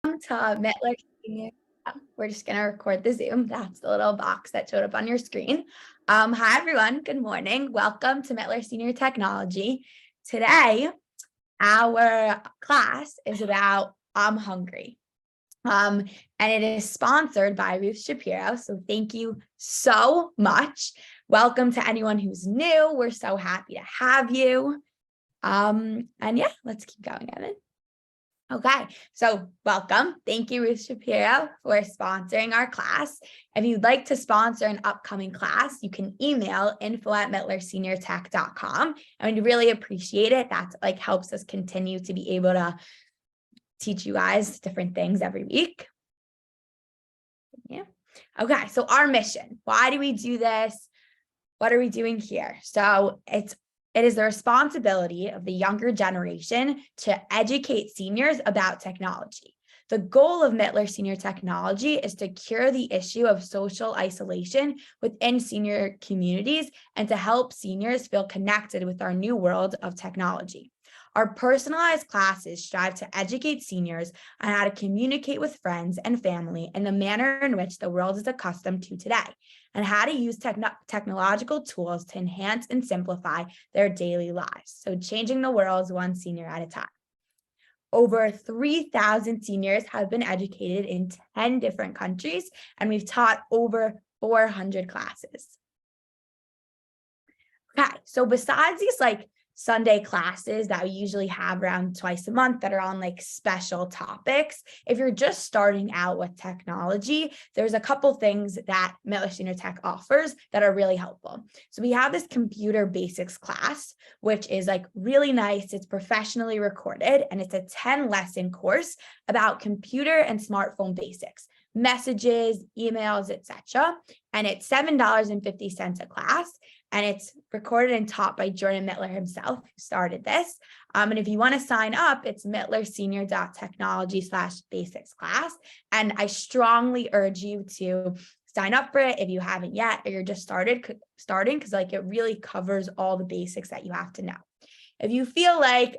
To Mittler. We're just going to record the Zoom. That's the little box that showed up on your screen. Hi, everyone. Good morning. Welcome to Mittler Senior Technology. Today, our class is about I'm hungry. And it is sponsored by Ruth Shapiro. So thank you so much. Welcome to anyone who's new. We're so happy to have you. And yeah, let's keep going, Evan. Okay, so welcome. Thank you, Ruth Shapiro, for sponsoring our class. If you'd like to sponsor an upcoming class, you can email info@mittlerseniortech.com. And we'd really appreciate it. That helps us continue to be able to teach you guys different things every week. Yeah. Okay, so our mission. Why do we do this? What are we doing here? So it is the responsibility of the younger generation to educate seniors about technology. The goal of Mittler Senior Technology is to cure the issue of social isolation within senior communities and to help seniors feel connected with our new world of technology. Our personalized classes strive to educate seniors on how to communicate with friends and family in the manner in which the world is accustomed to today, and how to use technological tools to enhance and simplify their daily lives. So changing the world one senior at a time. Over 3,000 seniors have been educated in 10 different countries, and we've taught over 400 classes. Okay, so besides these Sunday classes that we usually have around twice a month that are on special topics, if you're just starting out with technology, there's a couple things that Mittler Senior Tech offers that are really helpful. So we have this computer basics class, which is really nice. It's professionally recorded, and it's a 10-lesson course about computer and smartphone basics, messages, emails, etc. And it's $7.50 a class. And it's recorded and taught by Jordan Mittler himself, who started this. And if you want to sign up, it's mittlersenior.technology/basics class. And I strongly urge you to sign up for it if you haven't yet, or you're just starting, because it really covers all the basics that you have to know. If you feel I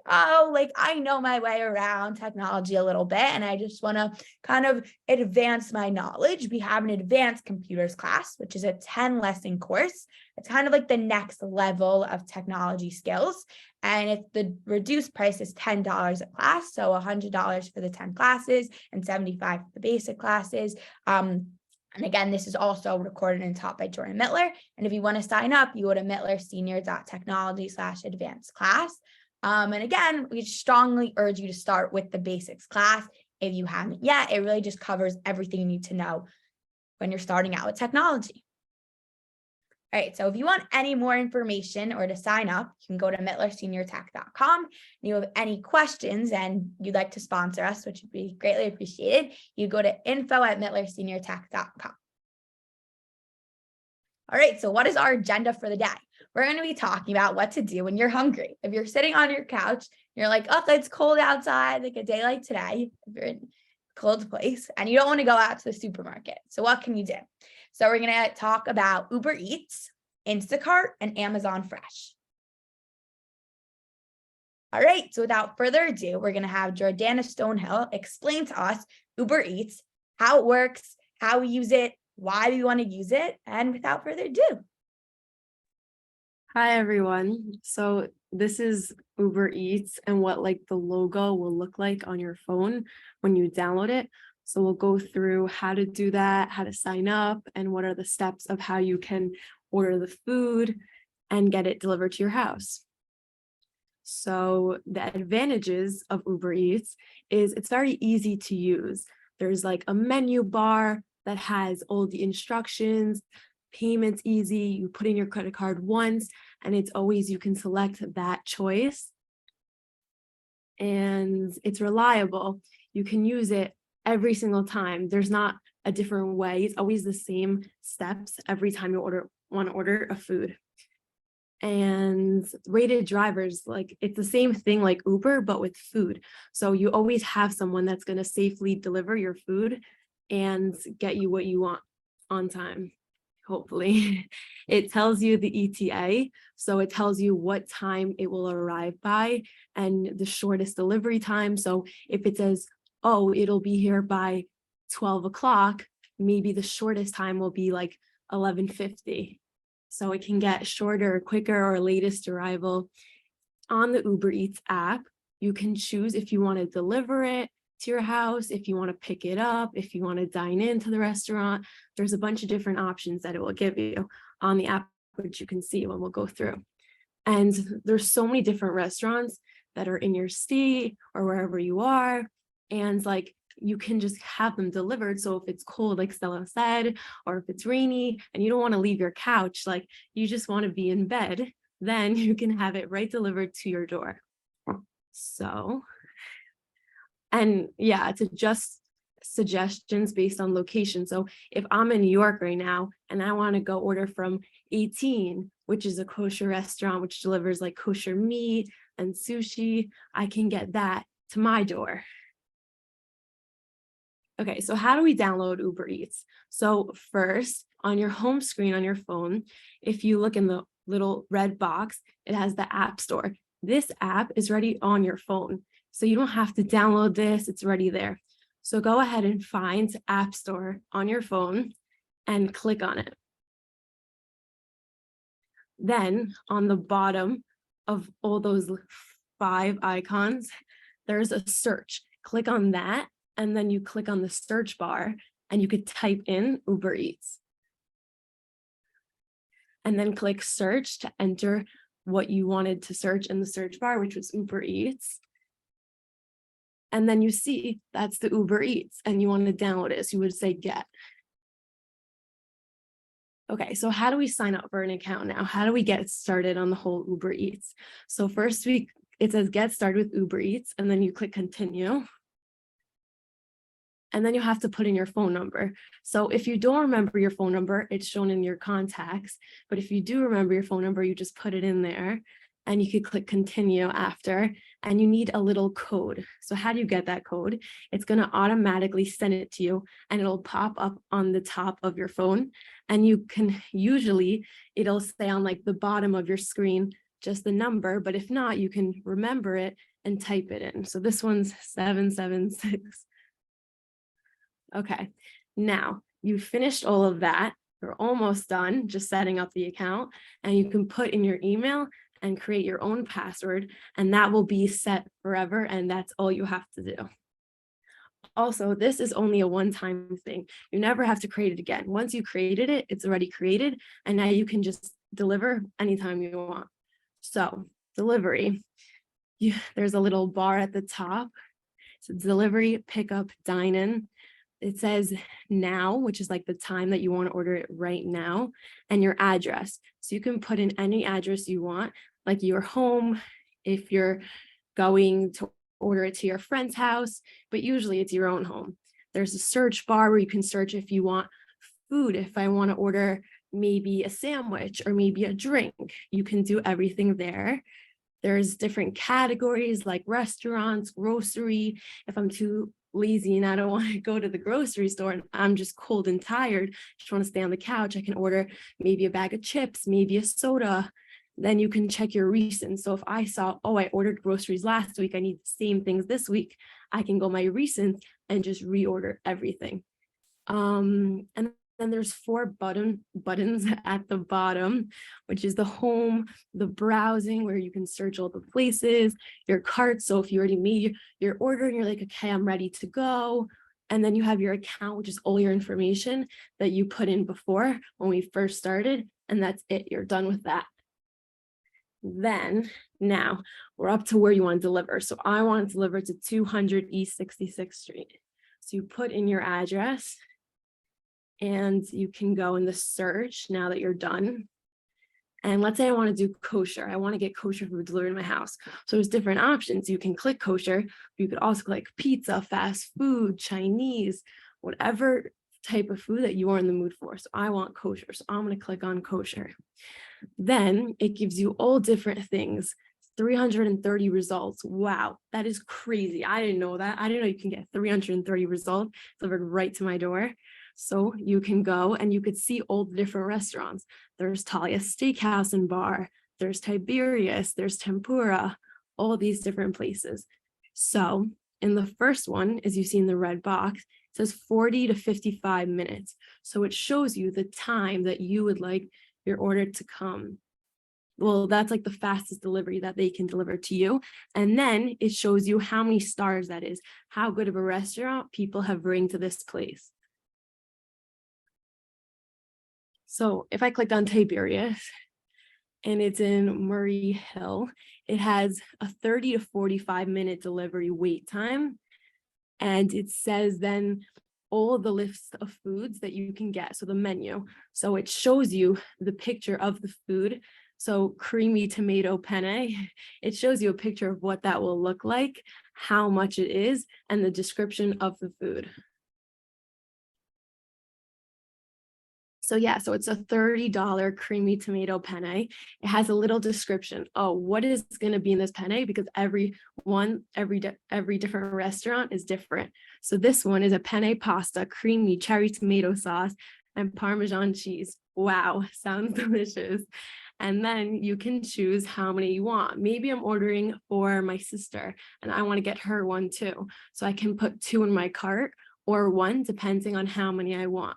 know my way around technology a little bit and I just want to kind of advance my knowledge, we have an advanced computers class, which is a 10-lesson course. It's kind of the next level of technology skills. And the reduced price is $10 a class. So $100 for the 10 classes and $75 for the basic classes. And again, this is also recorded and taught by Jordan Mittler. And if you want to sign up, you go to mittlersenior.technology/advanced class. And again, we strongly urge you to start with the basics class. If you haven't yet, it really just covers everything you need to know when you're starting out with technology. All right, so if you want any more information or to sign up, you can go to mittlerseniortech.com. And you have any questions and you'd like to sponsor us, which would be greatly appreciated, you go to info@mittlerseniortech.com. All right, so what is our agenda for the day? We're going to be talking about what to do when you're hungry. If you're sitting on your couch, you're oh, it's cold outside, a day like today, if you're in a cold place, and you don't want to go out to the supermarket. So what can you do? So we're going to talk about Uber Eats, Instacart, and Amazon Fresh. All right, so without further ado, we're going to have Jordana Stonehill explain to us Uber Eats, how it works, how we use it, why we want to use it, and without further ado. Hi, everyone. So this is Uber Eats and what the logo will look like on your phone when you download it. So we'll go through how to do that, how to sign up, and what are the steps of how you can order the food and get it delivered to your house. So the advantages of Uber Eats is it's very easy to use. There's a menu bar that has all the instructions, payments easy, you put in your credit card once, and it's always, you can select that choice. And it's reliable. You can use it every single time. There's not a different way. It's always the same steps every time you want to order a food. And rated drivers, it's the same thing like Uber, but with food. So you always have someone that's going to safely deliver your food and get you what you want on time, hopefully. It tells you the ETA, so it tells you what time it will arrive by and the shortest delivery time. So if it says oh, it'll be here by 12 o'clock. Maybe the shortest time will be like 11:50. So it can get shorter, quicker, or latest arrival. On the Uber Eats app, you can choose if you want to deliver it to your house, if you want to pick it up, if you want to dine into the restaurant. There's a bunch of different options that it will give you on the app, which you can see when we'll go through. And there's so many different restaurants that are in your state or wherever you are. And like, you can just have them delivered. So if it's cold, like Stella said, or if it's rainy and you don't want to leave your couch, like you just want to be in bed, then you can have it right delivered to your door. So, and yeah, it's just suggestions based on location. So if I'm in New York right now and I want to go order from 18, which is a kosher restaurant, which delivers like kosher meat and sushi, I can get that to my door. Okay, so how do we download Uber Eats? So first, on your home screen on your phone, if you look in the little red box, it has the App Store. This app is already on your phone, so you don't have to download this, it's already there. So go ahead and find App Store on your phone and click on it. Then on the bottom of all those 5 icons, there's a search. Click on that, and then you click on the search bar and you could type in Uber Eats. And then click search to enter what you wanted to search in the search bar, which was Uber Eats. And then you see that's the Uber Eats and you want to download it. So you would say get. Okay, so how do we sign up for an account now? How do we get started on the whole Uber Eats? So first it says get started with Uber Eats, and then you click continue. And then you have to put in your phone number. So if you don't remember your phone number, it's shown in your contacts. But if you do remember your phone number, you just put it in there and you could click continue after, and you need a little code. So how do you get that code? It's going to automatically send it to you and it'll pop up on the top of your phone. And you can it'll say on like the bottom of your screen, just the number, but if not, you can remember it and type it in. So this one's 776. Okay, now you've finished all of that. You're almost done just setting up the account, and you can put in your email and create your own password, and that will be set forever, and that's all you have to do. Also, this is only a one-time thing. You never have to create it again. Once you created it, it's already created, and now you can just deliver anytime you want. So delivery, there's a little bar at the top. So delivery, pickup, dine in. It says now, which is like the time that you want to order it right now, and your address. So you can put in any address you want, like your home, if you're going to order it to your friend's house, but usually it's your own home. There's a search bar where you can search if you want food. If I want to order maybe a sandwich or maybe a drink, you can do everything there. There's different categories like restaurants, grocery. If I'm too lazy and I don't want to go to the grocery store and I'm just cold and tired, just want to stay on the couch, I can order maybe a bag of chips, maybe a soda. Then you can check your recent. So if I saw, oh, I ordered groceries last week, I need the same things this week, I can go my recent and just reorder everything. And then there's 4 buttons at the bottom, which is the home, the browsing, where you can search all the places, your cart. So if you already made your order and you're like, okay, I'm ready to go. And then you have your account, which is all your information that you put in before when we first started. And that's it. You're done with that. Then now we're up to where you want to deliver. So I want to deliver to 200 East 66th Street. So you put in your address. And you can go in the search now that you're done. And let's say I want to do kosher. I want to get kosher food delivered to my house. So there's different options. You can click kosher. You could also click pizza, fast food, Chinese, whatever type of food that you are in the mood for. So I want kosher. So I'm going to click on kosher. Then it gives you all different things. 330 results. Wow, that is crazy. I didn't know that. I didn't know you can get 330 results delivered right to my door. So you can go and you could see all the different restaurants. There's Talia Steakhouse and Bar. There's Tiberius. There's Tempura. All these different places. So in the first one, as you see in the red box, it says 40 to 55 minutes. So it shows you the time that you would like your order to come. Well, that's like the fastest delivery that they can deliver to you. And then it shows you how many stars that is, how good of a restaurant people have bring to this place. So if I clicked on Tiberius and it's in Murray Hill, it has a 30 to 45 minute delivery wait time. And it says then all the lists of foods that you can get. So the menu. So it shows you the picture of the food. So creamy tomato penne, it shows you a picture of what that will look like, how much it is, and the description of the food. So yeah, so it's a $30 creamy tomato penne. It has a little description. Oh, what is going to be in this penne? Because every different restaurant is different. So this one is a penne pasta, creamy cherry tomato sauce, and Parmesan cheese. Wow, sounds delicious. And then you can choose how many you want. Maybe I'm ordering for my sister and I want to get her one too. So I can put 2 in my cart or 1, depending on how many I want.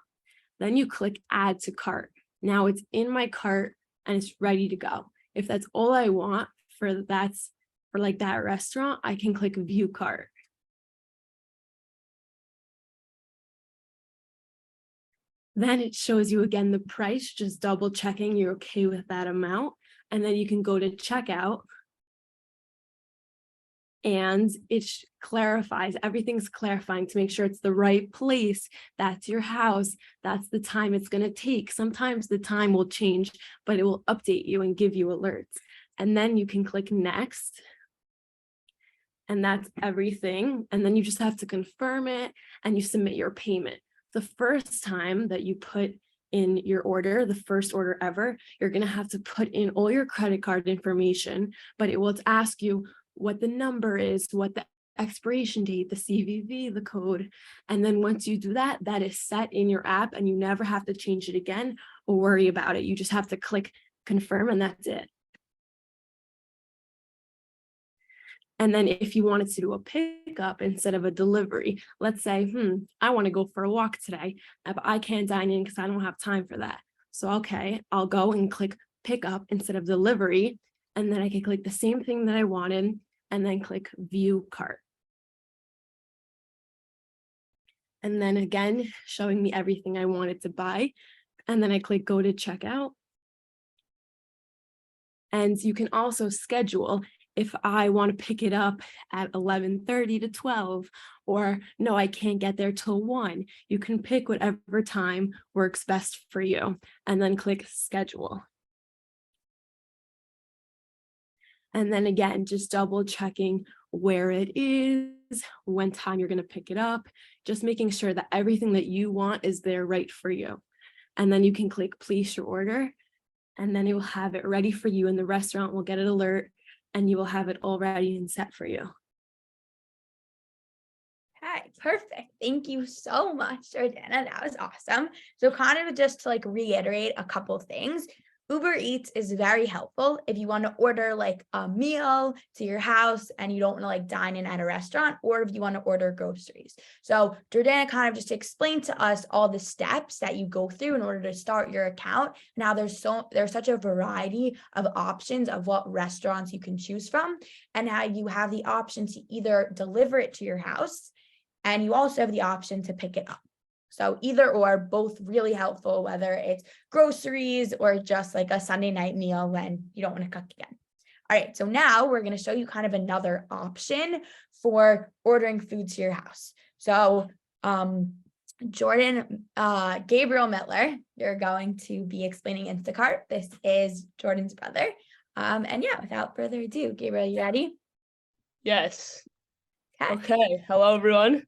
Then you click add to cart. Now it's in my cart and it's ready to go. If that's all I want for that restaurant, I can click view cart. Then it shows you again the price, just double checking you're okay with that amount. And then you can go to checkout. And it clarifies, everything's clarifying to make sure it's the right place. That's your house. That's the time it's going to take. Sometimes the time will change, but it will update you and give you alerts. And then you can click next. And that's everything. And then you just have to confirm it and you submit your payment. The first time that you put in your order, the first order ever, you're going to have to put in all your credit card information, but it will ask you what the number is, what the expiration date, the CVV, the code. And then once you do that, that is set in your app and you never have to change it again or worry about it. You just have to click confirm and that's it. And then if you wanted to do a pickup instead of a delivery, let's say, I want to go for a walk today, but I can't dine in because I don't have time for that. So, okay, I'll go and click pickup instead of delivery. And then I can click the same thing that I wanted and then click view cart. And then again, showing me everything I wanted to buy. And then I click go to checkout. And you can also schedule if I want to pick it up at 11:30 to 12, or no, I can't get there till 1. You can pick whatever time works best for you and then click schedule. And then again, just double checking where it is, when time you're going to pick it up, just making sure that everything that you want is there right for you. And then you can click place your order, and then it will have it ready for you, and the restaurant will get an alert, and you will have it all ready and set for you. Okay, perfect. Thank you so much, Jordana. That was awesome. So kind of just to like reiterate a couple things. Uber Eats is very helpful if you want to order like a meal to your house and you don't want to like dine in at a restaurant, or if you want to order groceries. So Jordana kind of just explained to us all the steps that you go through in order to start your account. Now there's such a variety of options of what restaurants you can choose from, and how you have the option to either deliver it to your house, and you also have the option to pick it up. So either or, both really helpful, whether it's groceries or just like a Sunday night meal when you don't want to cook again. All right, so now we're going to show you kind of another option for ordering food to your house. So Gabriel Mittler, you're going to be explaining Instacart. This is Jordan's brother. And yeah, without further ado, Gabriel, you ready? Yes. Okay. Okay. Hello, everyone.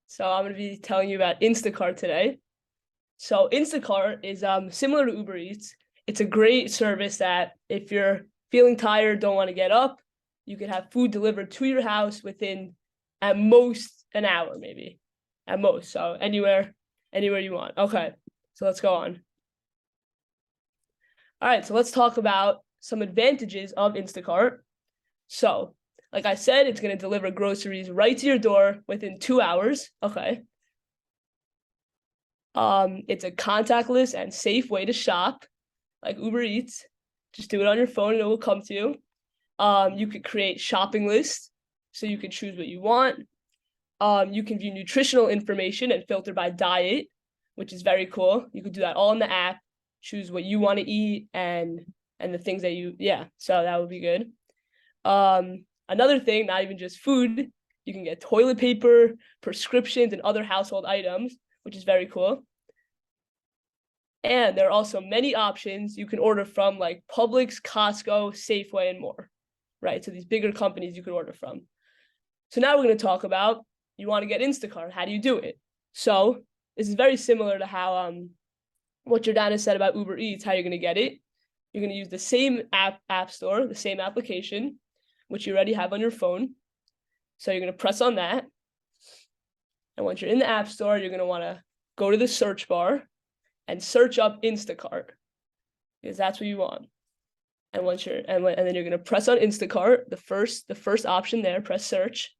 So I'm going to be telling you about Instacart today. So Instacart is similar to Uber Eats. It's a great service that if you're feeling tired, don't want to get up, you can have food delivered to your house within at most an hour, maybe at most. So anywhere you want. Okay. So let's go on. All right. So let's talk about some advantages of Instacart. So like I said, it's going to deliver groceries right to your door within 2 hours. Okay. It's a contactless and safe way to shop, like Uber Eats. Just do it on your phone and it will come to you. You could create shopping lists, so you can choose what you want. You can view nutritional information and filter by diet, which is very cool. You could do that all in the app, choose what you want to eat and the things that so that would be good. Another thing, not even just food, you can get toilet paper, prescriptions, and other household items, which is very cool. And there are also many options you can order from, like Publix, Costco, Safeway, and more, right? So these bigger companies you could order from. So now we're going to talk about, you want to get Instacart. How do you do it? So this is very similar to how what Jordana said about Uber Eats, how you're going to get it. You're going to use the same app store, the same application, which you already have on your phone. So you're going to press on that. And once you're in the app store, you're going to want to go to the search bar and search up Instacart, because that's what you want. And once you're and then you're going to press on Instacart, the first option there, press search.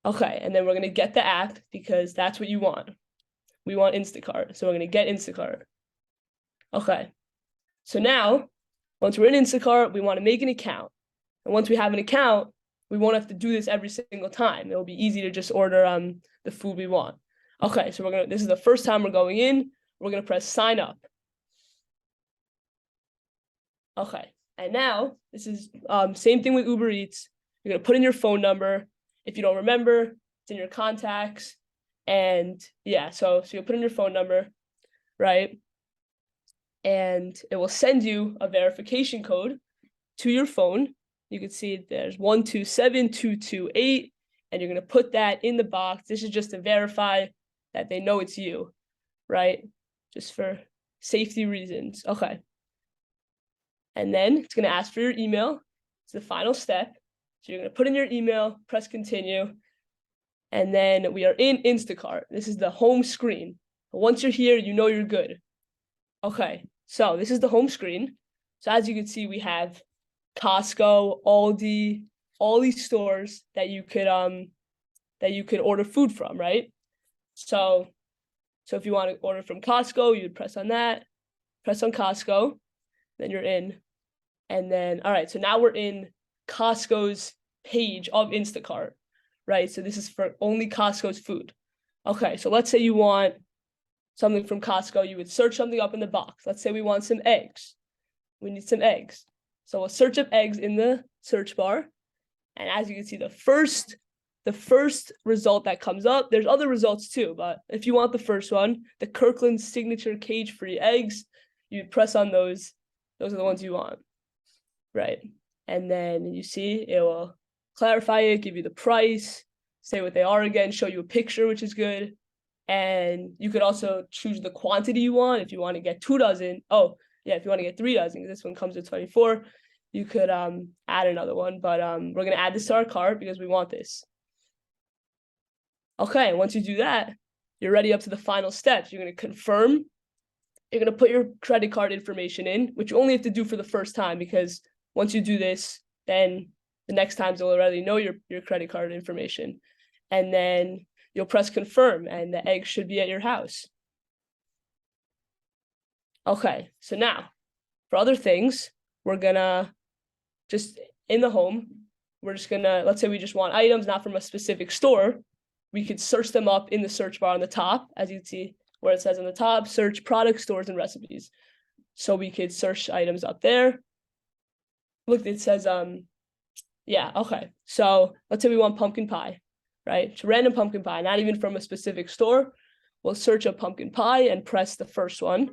Okay, and then we're going to get the app because that's what you want. We want Instacart, so we're going to get Instacart. Okay, so now, once we're in Instacart, we want to make an account. And once we have an account, we won't have to do this every single time. It'll be easy to just order the food we want. Okay, so this is the first time we're going in. We're going to press sign up. Okay, and now this is same thing with Uber Eats. You're going to put in your phone number. If you don't remember, it's in your contacts. And so you'll put in your phone number, right? And it will send you a verification code to your phone. You can see there's 127228, and you're going to put that in the box. This is just to verify that they know it's you, right? Just for safety reasons. Okay. And then it's going to ask for your email. It's the final step. So you're going to put in your email, press continue, and then we are in Instacart. This is the home screen. Once you're here, you know you're good. Okay, so this is the home screen. So as you can see, we have Costco, Aldi, all these stores that you could order food from, right? So if you want to order from Costco, you would press on that, press on Costco, then you're in. And then, all right, so now we're in Costco's page of Instacart, right? So this is for only Costco's food. Okay, so let's say you want something from Costco, you would search something up in the box. Let's say we want some eggs. We need some eggs. So we'll search up eggs in the search bar. And as you can see, the first result that comes up, there's other results too, but if you want the first one, the Kirkland signature cage-free eggs, you press on those. Those are the ones you want, right? And then you see it will clarify it, give you the price, say what they are again, show you a picture, which is good. And you could also choose the quantity you want. If you want to get 2 dozen, if you want to get 3 dozen, because this one comes with 24, you could add another one. But we're going to add this to our cart because we want this. Okay, once you do that, you're ready up to the final steps. You're going to confirm. You're going to put your credit card information in, which you only have to do for the first time, because once you do this, then the next times they'll already know your credit card information. And then you'll press confirm, and the egg should be at your house. Okay, so now for other things, we're gonna just in the home, we're just gonna, let's say we just want items not from a specific store. We could search them up in the search bar on the top, as you can see where it says on the top, search products, stores, and recipes. So we could search items up there. Look, it says, okay. So let's say we want pumpkin pie, right? It's random pumpkin pie, not even from a specific store. We'll search up pumpkin pie and press the first one,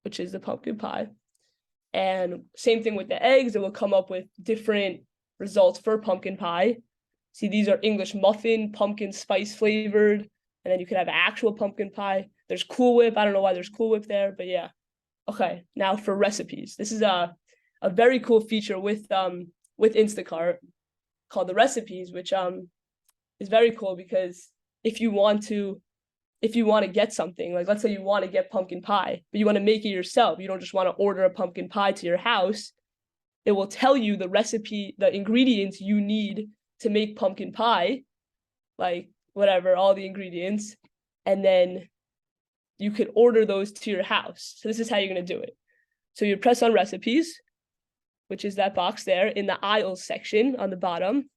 which is the pumpkin pie. And same thing with the eggs, it will come up with different results for pumpkin pie. See, these are English muffin, pumpkin spice flavored, and then you could have actual pumpkin pie. There's Cool Whip. I don't know why there's Cool Whip there, but yeah. Okay, now for recipes. This is a very cool feature with Instacart called the recipes, which is very cool because if you want to get something, like let's say you want to get pumpkin pie, but you want to make it yourself, you don't just want to order a pumpkin pie to your house, it will tell you the recipe, the ingredients you need to make pumpkin pie, like whatever, all the ingredients, and then you could order those to your house. So this is how you're going to do it. So you press on recipes, which is that box there in the aisles section on the bottom.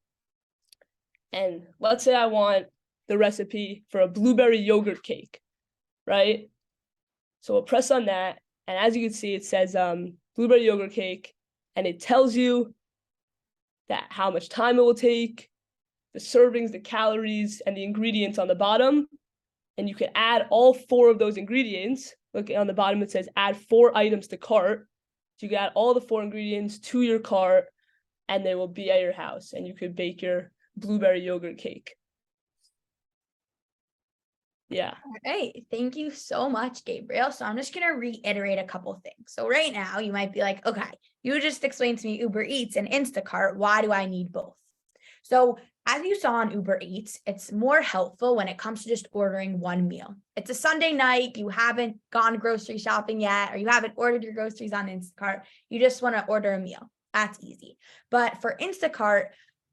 And let's say I want the recipe for a blueberry yogurt cake, right? So we'll press on that. And as you can see, it says blueberry yogurt cake, and it tells you that how much time it will take, the servings, the calories, and the ingredients on the bottom. And you can add all 4 of those ingredients. Look on the bottom, it says add 4 items to cart. So you can add all the 4 ingredients to your cart, and they will be at your house, and you could bake your blueberry yogurt cake. Yeah. All right. Thank you so much, Gabriel. So I'm just going to reiterate a couple things. So right now you might be like, okay, you just explained to me Uber Eats and Instacart. Why do I need both? So as you saw on Uber Eats, it's more helpful when it comes to just ordering one meal. It's a Sunday night, you haven't gone grocery shopping yet, or you haven't ordered your groceries on Instacart. You just want to order a meal. That's easy. But for Instacart,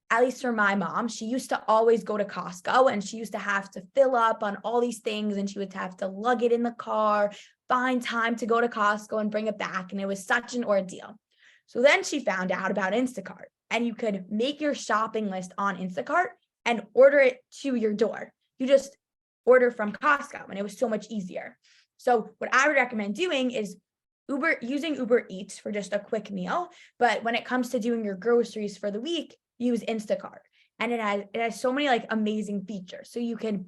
at least for my mom, she used to always go to Costco, and she used to have to fill up on all these things, and she would have to lug it in the car, find time to go to Costco and bring it back. And it was such an ordeal. So then she found out about Instacart, and you could make your shopping list on Instacart and order it to your door. You just order from Costco, and it was so much easier. So what I would recommend doing is using Uber Eats for just a quick meal. But when it comes to doing your groceries for the week, use Instacart. And it has so many like amazing features. So you can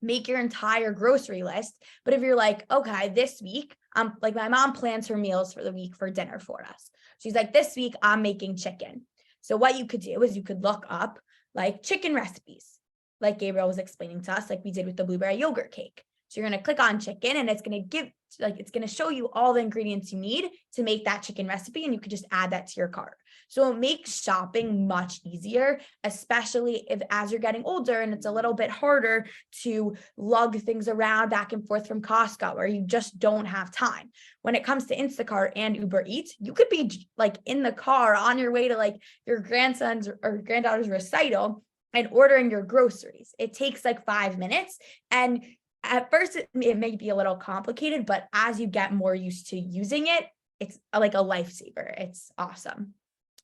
make your entire grocery list. But if you're like, okay, this week, like my mom plans her meals for the week for dinner for us. She's like, this week I'm making chicken. So what you could do is you could look up like chicken recipes, like Gabriel was explaining to us, like we did with the blueberry yogurt cake. So you're going to click on chicken, and it's going to show you all the ingredients you need to make that chicken recipe, and you could just add that to your cart. So it makes shopping much easier, especially if as you're getting older and it's a little bit harder to lug things around back and forth from Costco, or you just don't have time. When it comes to Instacart and Uber Eats, you could be like in the car on your way to like your grandson's or granddaughter's recital and ordering your groceries. It takes like 5 minutes, and at first, it may be a little complicated, but as you get more used to using it, it's like a lifesaver. It's awesome.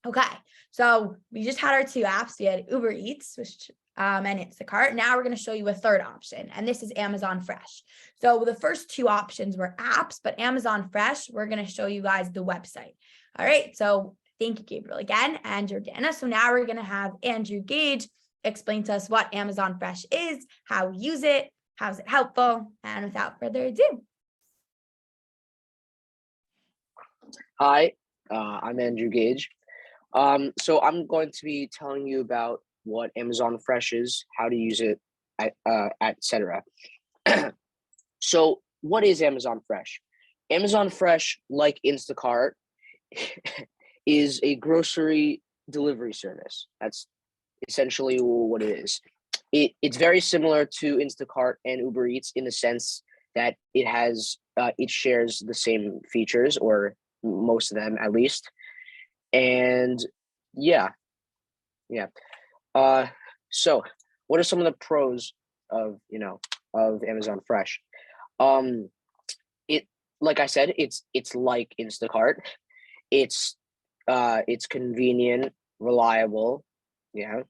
Okay, so we just had our 2 apps. We had Uber Eats, which and Instacart. Now we're going to show you a third option, and this is Amazon Fresh. So the first 2 options were apps, but Amazon Fresh, we're going to show you guys the website. All right, so thank you, Gabriel, again, and Jordana. So now we're going to have Andrew Gage explain to us what Amazon Fresh is, how we use it, how's it helpful? And without further ado. Hi, I'm Andrew Gage. So I'm going to be telling you about what Amazon Fresh is, how to use it, etc. So what is Amazon Fresh? Amazon Fresh, like Instacart, is a grocery delivery service. That's essentially what it is. It's very similar to Instacart and Uber Eats in the sense that it shares the same features, or most of them at least. And yeah. So what are some of the pros of Amazon Fresh? Like I said, it's like Instacart. It's convenient, reliable. Yeah.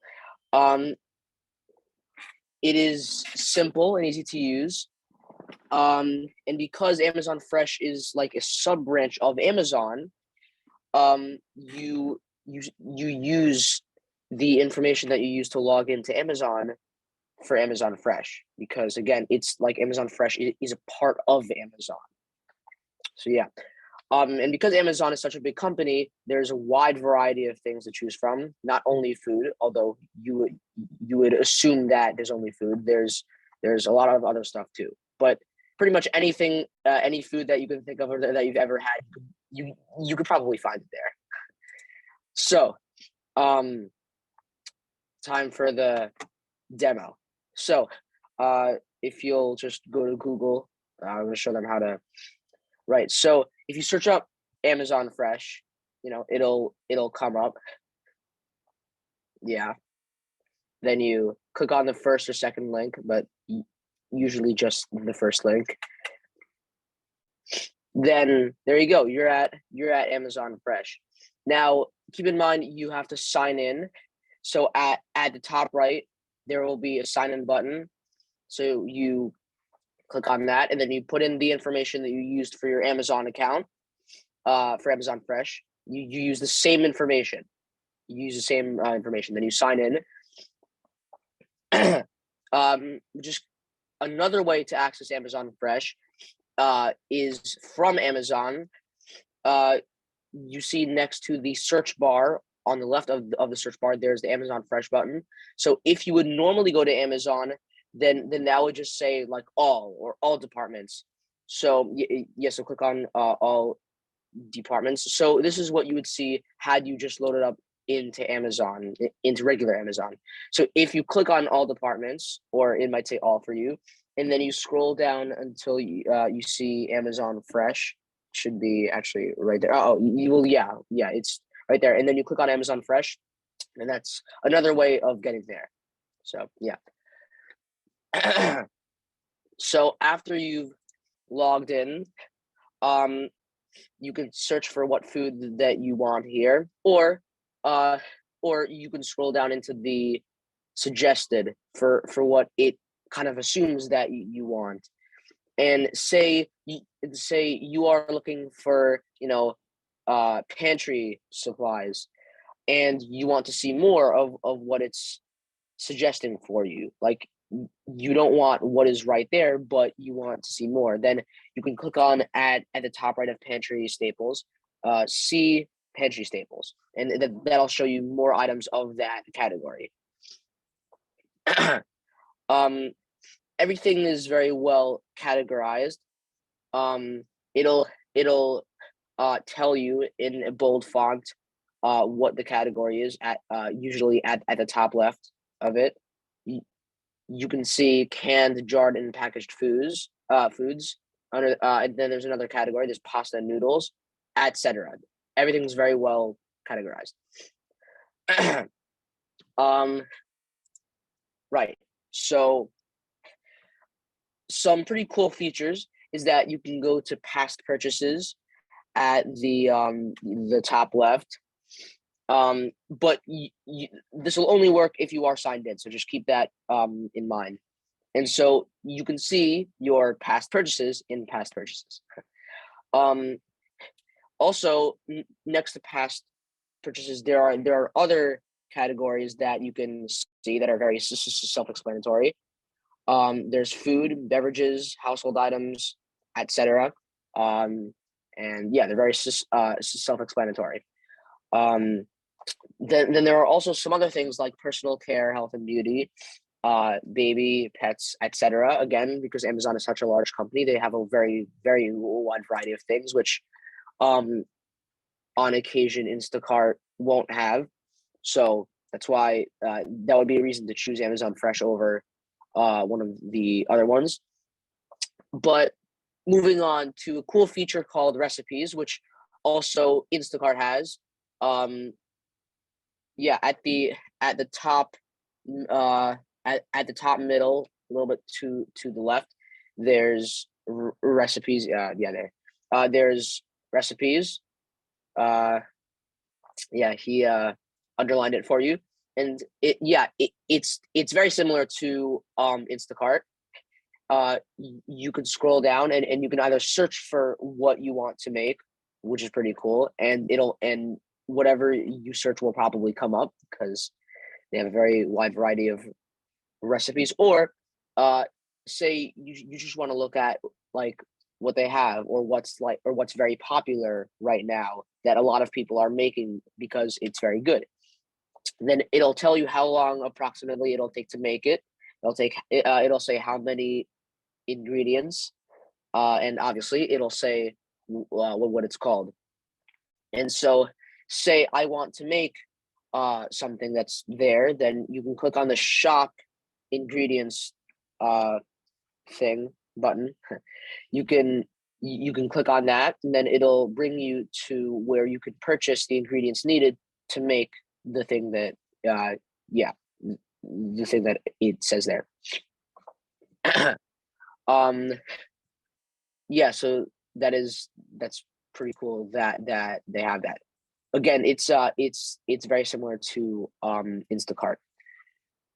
It is simple and easy to use. And because Amazon Fresh is like a sub branch of Amazon, you use the information that you use to log into Amazon for Amazon Fresh, because again, it's like Amazon Fresh is a part of Amazon. So yeah. And because Amazon is such a big company, there's a wide variety of things to choose from. Not only food, although you would assume that there's only food. There's a lot of other stuff too. But pretty much anything, any food that you can think of or that you've ever had, you could probably find it there. So, time for the demo. So, if you'll just go to Google, I'm going to show them how to. Right. So if you search up Amazon Fresh, it'll come up. Yeah. Then you click on the first or second link, but usually just the first link. Then there you go. You're at Amazon Fresh. Now, keep in mind you have to sign in. So at the top right, there will be a sign in button. So you click on that, and then you put in the information that you used for your Amazon account, for Amazon Fresh. You use the same information. You use the same information. Then you sign in. Just another way to access Amazon Fresh is from Amazon. You see next to the search bar on the left of the search bar, there's the Amazon Fresh button. So if you would normally go to Amazon, then that would just say like all departments. So so click on all departments. So this is what you would see had you just loaded up into Amazon, into regular Amazon. So if you click on all departments, or it might say all for you, and then you scroll down until you see Amazon Fresh, should be actually right there. Oh, you will, yeah, it's right there. And then you click on Amazon Fresh, and that's another way of getting there. So yeah. So after you've logged in, you can search for what food that you want here, or you can scroll down into the suggested for what it kind of assumes that you want. And say you are looking for pantry supplies, and you want to see more of what it's suggesting for you. Like, you don't want what is right there, but you want to see more. Then you can click on at the top right of pantry staples, see pantry staples, and that'll show you more items of that category. Everything is very well categorized. It'll tell you in a bold font what the category is at, usually at the top left of it. You can see canned, jarred, and packaged foods. Under, and then there's another category. There's pasta and noodles, etc. Everything's very well categorized. Right. So some pretty cool features is that you can go to past purchases at the top left. But this will only work if you are signed in, so just keep that in mind. And so you can see your past purchases in past purchases. Also, next to past purchases, there are other categories that you can see that are very self-explanatory. There's food, beverages, household items, etc. And yeah, they're very self-explanatory. Then there are also some other things like personal care, health and beauty, baby, pets, etc. Again, because Amazon is such a large company, they have a very, very wide variety of things, which on occasion Instacart won't have. So that's why that would be a reason to choose Amazon Fresh over one of the other ones. But moving on to a cool feature called recipes, which also Instacart has. Yeah, at the top, at the top middle, a little bit to the left, there's recipes. Yeah, there. There's recipes. Yeah, he underlined it for you, and it's very similar to Instacart. You can scroll down and you can either search for what you want to make, which is pretty cool, and whatever you search will probably come up because they have a very wide variety of recipes. Or say you just want to look at like what they have, or what's very popular right now that a lot of people are making because it's very good. Then it'll tell you how long approximately it'll take to make it. It'll say how many ingredients, and obviously it'll say what it's called. And so, say I want to make something that's there, then you can click on the shop ingredients thing button. You can you can click on that, and then it'll bring you to where you could purchase the ingredients needed to make the thing that the thing that it says there. Yeah, so that's pretty cool that they have that. Again, it's very similar to Instacart.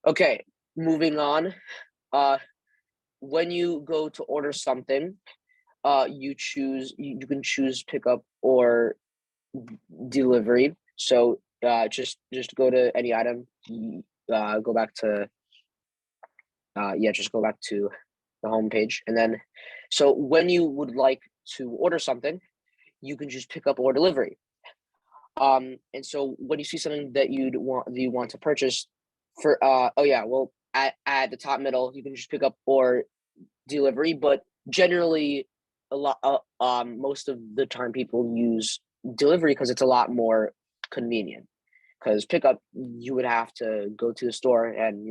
Okay, moving on. When you go to order something, you can choose pickup or delivery. So just go to any item, go back to just go back to the home page, and then so when you would like to order something, you can just pick up or delivery. And so when you see something that you want to purchase for at the top middle, you can just pick up or delivery, but generally most of the time people use delivery because it's a lot more convenient. Because pickup, you would have to go to the store and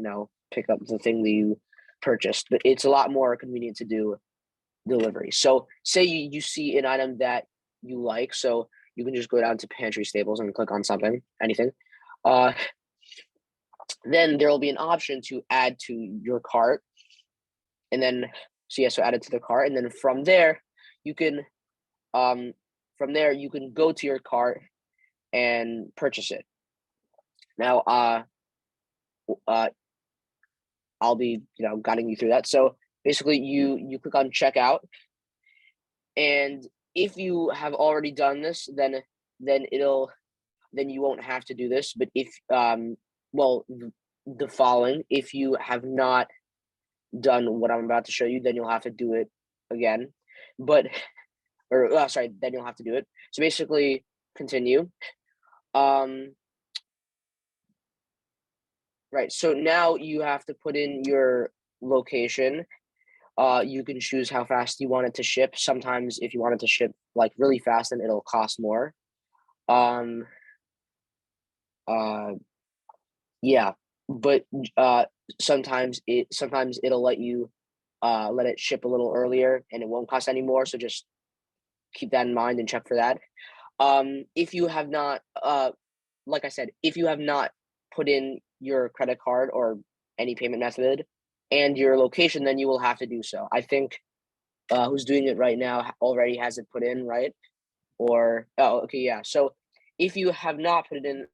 pick up the thing that you purchased, but it's a lot more convenient to do delivery. So say you see an item that you like, so you can just go down to pantry staples and click on anything. Then there will be an option to add to your cart, and then so add it to the cart, and then from there you can go to your cart and purchase it. Now I'll be guiding you through that. So basically you click on checkout, and if you have already done this, then you won't have to do this. But if the following, if you have not done what I'm about to show you, then you'll have to do it again. Then you'll have to do it. So basically continue. Right, so now you have to put in your location. You can choose how fast you want it to ship. Sometimes if you want it to ship like really fast, then it'll cost more. But sometimes it'll let it ship a little earlier and it won't cost any more. So just keep that in mind and check for that. If you have not, like I said, if you have not put in your credit card or any payment method and your location, then you will have to do so. I think who's doing it right now already has it put in, right? Or so if you have not put in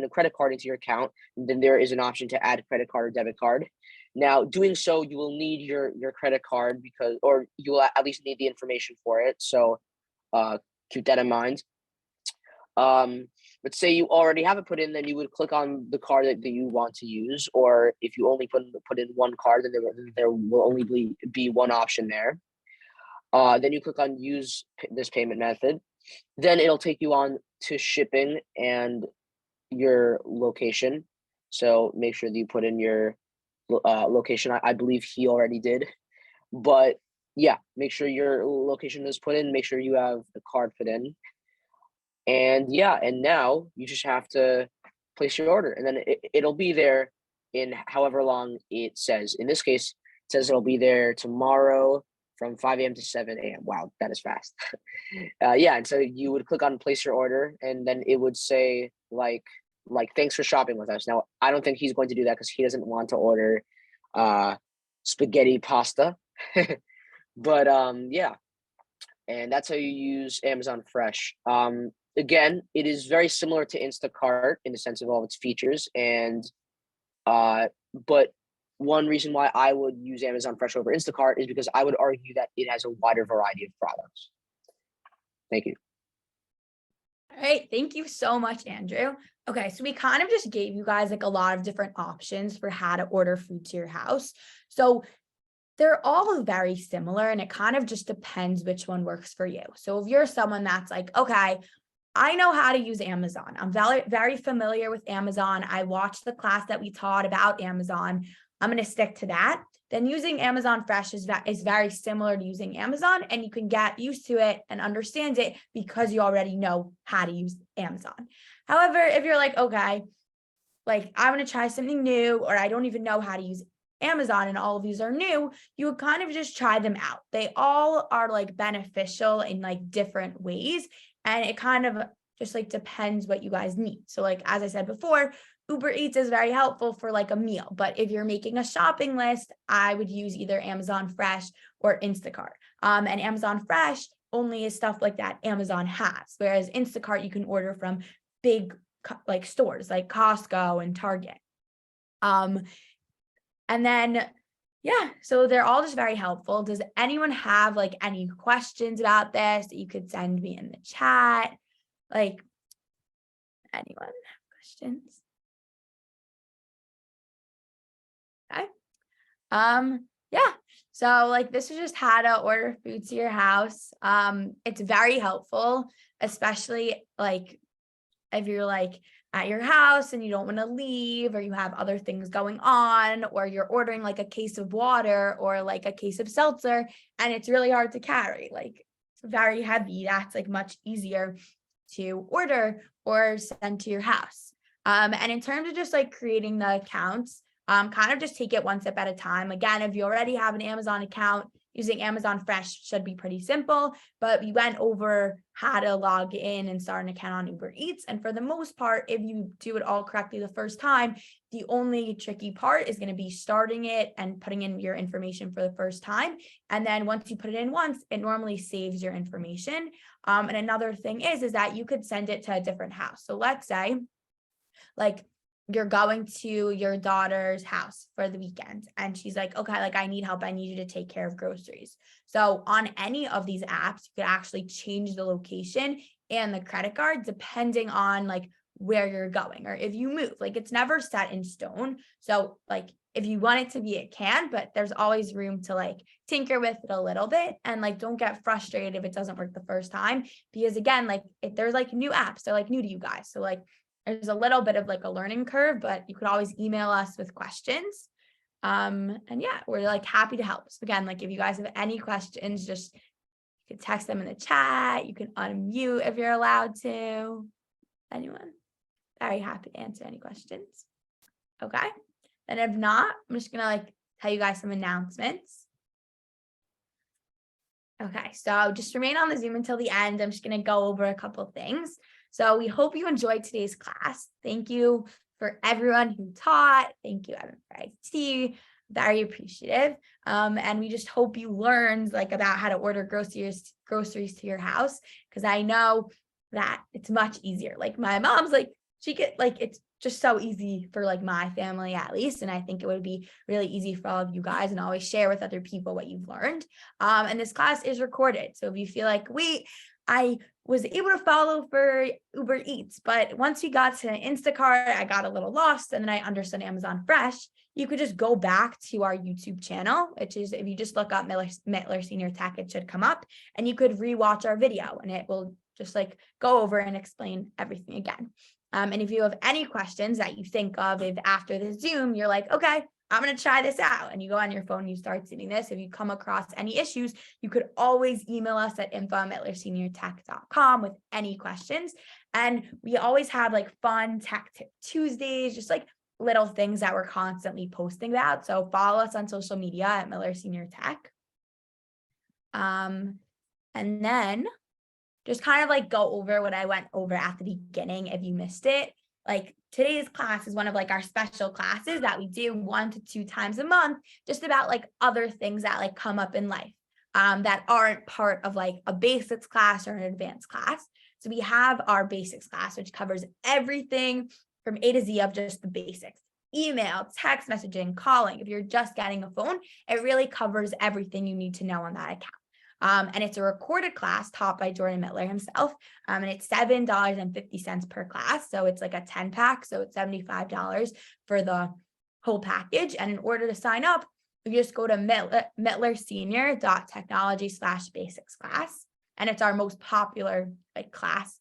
a credit card into your account, then there is an option to add credit card or debit card. Now, doing so, you will need your credit card or you will at least need the information for it. So keep that in mind. But say you already have it put in, then you would click on the card that you want to use. Or if you only put in one card, then there will only be one option there. Then you click on use this payment method. Then it'll take you on to shipping and your location. So make sure that you put in your location. I believe he already did. But yeah, make sure your location is put in. Make sure you have the card put in. And now you just have to place your order, and then it'll be there in however long it says. In this case, it says it'll be there tomorrow from 5 a.m. to 7 a.m. Wow, that is fast. And so you would click on place your order, and then it would say like thanks for shopping with us. Now, I don't think he's going to do that because he doesn't want to order spaghetti pasta. But and that's how you use Amazon Fresh. Again, it is very similar to Instacart in the sense of all of its features, and but one reason why I would use Amazon Fresh over Instacart is because I would argue that it has a wider variety of products. Thank you. All right, thank you so much, Andrew. Okay, so we kind of just gave you guys like a lot of different options for how to order food to your house. So they're all very similar, and it kind of just depends which one works for you. So if you're someone that's like, okay, I know how to use Amazon. I'm very, very familiar with Amazon. I watched the class that we taught about Amazon. I'm going to stick to that. Then using Amazon Fresh is very similar to using Amazon, and you can get used to it and understand it because you already know how to use Amazon. However, if you're like, okay, like I want to try something new, or I don't even know how to use Amazon and all of these are new, you would kind of just try them out. They all are like beneficial in like different ways. And it kind of just like depends what you guys need. So like, as I said before, Uber Eats is very helpful for like a meal, but if you're making a shopping list, I would use either Amazon Fresh or Instacart. And Amazon Fresh only is stuff like that Amazon has, whereas Instacart you can order from big like stores like Costco and Target. And then yeah, so they're all just very helpful. Does anyone have like any questions about this that you could send me in the chat? Like, anyone have questions? Okay. Yeah. So like this is just how to order food to your house. It's very helpful, especially like if you're like at your house and you don't want to leave, or you have other things going on, or you're ordering like a case of water or like a case of seltzer and it's really hard to carry, like it's very heavy. That's like much easier to order or send to your house. And in terms of just like creating the accounts, kind of just take it one step at a time. Again, if you already have an Amazon account, using Amazon Fresh should be pretty simple, but we went over how to log in and start an account on Uber Eats. And for the most part, if you do it all correctly the first time, the only tricky part is going to be starting it and putting in your information for the first time. And then once you put it in once, it normally saves your information. And another thing is that you could send it to a different house. So let's say like you're going to your daughter's house for the weekend and she's like, okay, like I need help. I need you to take care of groceries. So on any of these apps, you could actually change the location and the credit card depending on like where you're going, or if you move, like it's never set in stone. So like if you want it to be, it can, but there's always room to like tinker with it a little bit. And like, don't get frustrated if it doesn't work the first time, because again, like if there's like new apps, they're like new to you guys. So like there's a little bit of like a learning curve, but you could always email us with questions. And yeah, we're like happy to help. So again, like if you guys have any questions, just you can text them in the chat. You can unmute if you're allowed to. Anyone? Very happy to answer any questions. Okay. And if not, I'm just gonna like tell you guys some announcements. Okay, so just remain on the Zoom until the end. I'm just gonna go over a couple of things. So we hope you enjoyed today's class. Thank you for everyone who taught. Thank you, Evan, for IT. Very appreciative. And we just hope you learned like about how to order groceries to your house, because I know that it's much easier. Like my mom's like, she get like, it's just so easy for like my family at least. And I think it would be really easy for all of you guys, and always share with other people what you've learned. And this class is recorded. So if you feel like, wait, I was able to follow for Uber Eats, but once we got to Instacart, I got a little lost and then I understood Amazon Fresh, you could just go back to our YouTube channel, which is, if you just look up Mittler Senior Tech, it should come up, and you could rewatch our video and it will just like go over and explain everything again. And if you have any questions that you think of, if after the Zoom, you're like, okay, I'm going to try this out, and you go on your phone, you start seeing this. If you come across any issues, you could always email us at info@mittlerseniortech.com with any questions. And we always have like fun Tech Tip Tuesdays, just like little things that we're constantly posting about. So follow us on social media at Mittler Senior Tech. And then just kind of like go over what I went over at the beginning if you missed it. Like today's class is one of like our special classes that we do 1 to 2 times a month, just about like other things that like come up in life that aren't part of like a basics class or an advanced class. So we have our basics class, which covers everything from A to Z of just the basics: email, text messaging, calling. If you're just getting a phone, it really covers everything you need to know on that account. And it's a recorded class taught by Jordan Mittler himself. And it's $7.50 per class. So it's like a 10-pack. So it's $75 for the whole package. And in order to sign up, you just go to mittlersenior.technology/basics class. And it's our most popular like class.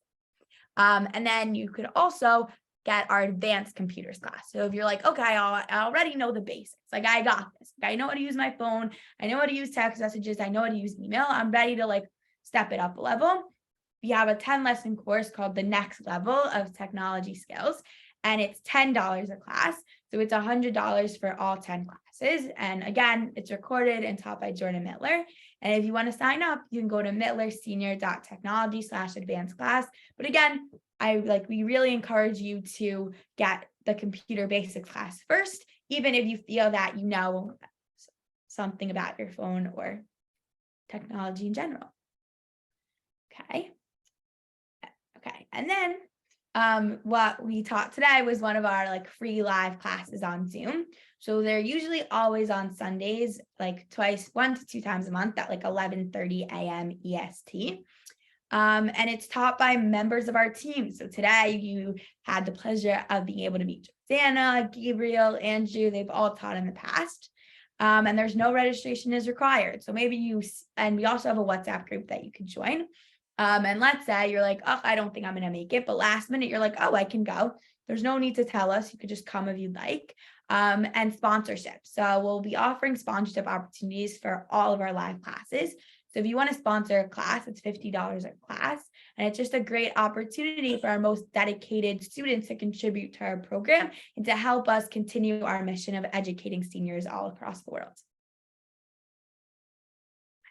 And then you could also get our advanced computers class. So if you're like, okay, I already know the basics. Like I got this. I know how to use my phone. I know how to use text messages. I know how to use email. I'm ready to like step it up a level. We have a 10-lesson course called The Next Level of Technology Skills. and it's $10 a class. So it's $100 for all 10 classes. And again, it's recorded and taught by Jordan Mittler. And if you want to sign up, you can go to mittlersenior.technology/advanced class. But again, we really encourage you to get the computer basics class first, even if you feel that you know something about your phone or technology in general. Okay. And then what we taught today was one of our free live classes on Zoom. So they're usually always on Sundays, like 1 to 2 times a month at 11:30 a.m. EST. And it's taught by members of our team. So today you had the pleasure of being able to meet Jordana, Gabriel, Andrew. They've all taught in the past. And there's no registration is required. So maybe and we also have a WhatsApp group that you can join. And let's say you're like, oh, I don't think I'm going to make it. But last minute, you're like, oh, I can go. There's no need to tell us. You could just come if you'd like. And sponsorship. So we'll be offering sponsorship opportunities for all of our live classes. So if you want to sponsor a class, it's $50 a class. And it's just a great opportunity for our most dedicated students to contribute to our program and to help us continue our mission of educating seniors all across the world.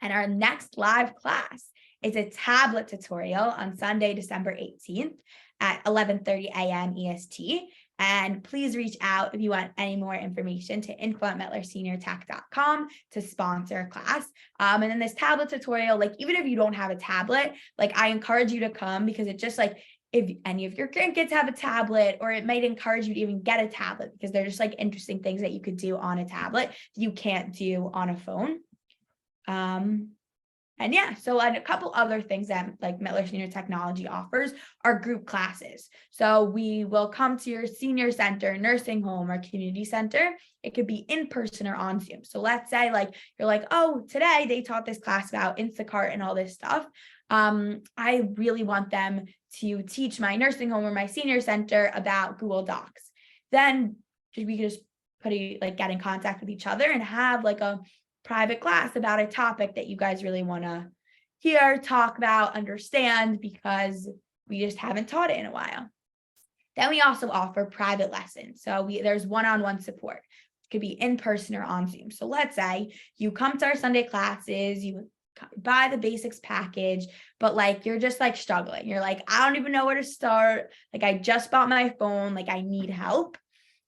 And our next live class is a tablet tutorial on Sunday, December 18th at 11:30 a.m. EST. And please reach out if you want any more information to info@mittlerseniortech.com to sponsor a class. And then this tablet tutorial, even if you don't have a tablet, I encourage you to come, because it just if any of your grandkids have a tablet, or it might encourage you to even get a tablet, because they're just interesting things that you could do on a tablet you can't do on a phone. And a couple other things that Mittler Senior Technology offers are group classes. So we will come to your senior center, nursing home, or community center. It could be in person or on Zoom. So let's say you're oh, today they taught this class about Instacart and all this stuff. I really want them to teach my nursing home or my senior center about Google Docs. Then we could just get in contact with each other and have a private class about a topic that you guys really want to hear, talk about, understand, because we just haven't taught it in a while. Then we also offer private lessons. So there's one-on-one support. It could be in person or on Zoom. So let's say you come to our Sunday classes, you buy the basics package, but you're just struggling. You're I don't even know where to start. I just bought my phone. I need help.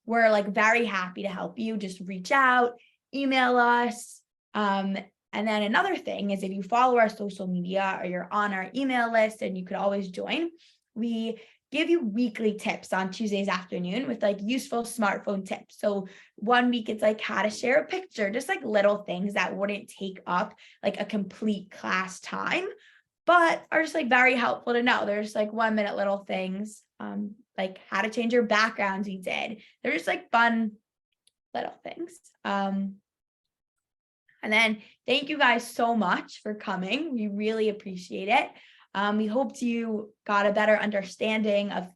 We're very happy to help you. Just reach out, email us. And then another thing is, if you follow our social media or you're on our email list, and you could always join, we give you weekly tips on Tuesdays afternoon with useful smartphone tips. So one week it's how to share a picture, just little things that wouldn't take up a complete class time, but are just very helpful to know. There's 1 minute little things, how to change your backgrounds we did. They're just fun little things. And then thank you guys so much for coming. We really appreciate it. We hope you got a better understanding of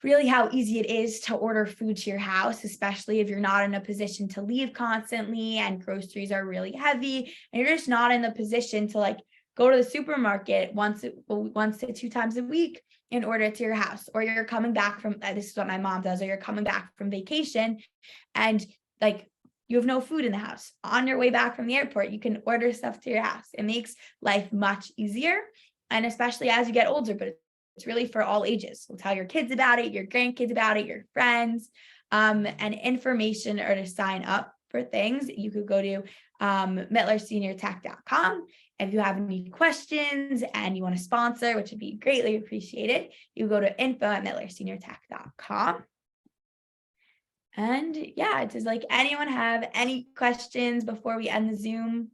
really how easy it is to order food to your house, especially if you're not in a position to leave constantly and groceries are really heavy, and you're just not in the position to go to the supermarket once to 2 times a week and order it to your house, or you're coming back from, this is what my mom does, or you're coming back from vacation and you have no food in the house. On your way back from the airport, you can order stuff to your house. It makes life much easier, and especially as you get older, but it's really for all ages. So tell your kids about it, your grandkids about it, your friends, and information, or to sign up for things, you could go to mittlerseniortech.com. If you have any questions and you want to sponsor, which would be greatly appreciated, you go to info@mittlerseniortech.com. And does anyone have any questions before we end the Zoom?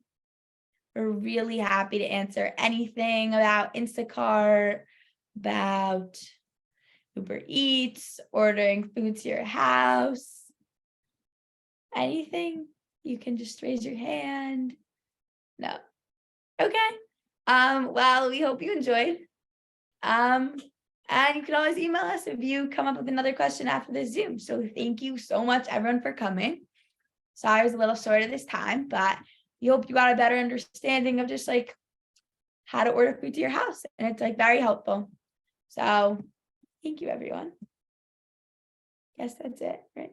We're really happy to answer anything about Instacart, about Uber Eats, ordering food to your house. Anything? You can just raise your hand. No. Okay. Well, we hope you enjoyed. And you can always email us if you come up with another question after the Zoom. So thank you so much, everyone, for coming. Sorry I was a little short of this time, but we hope you got a better understanding of just how to order food to your house. And it's very helpful. So thank you, everyone. Guess that's it, right?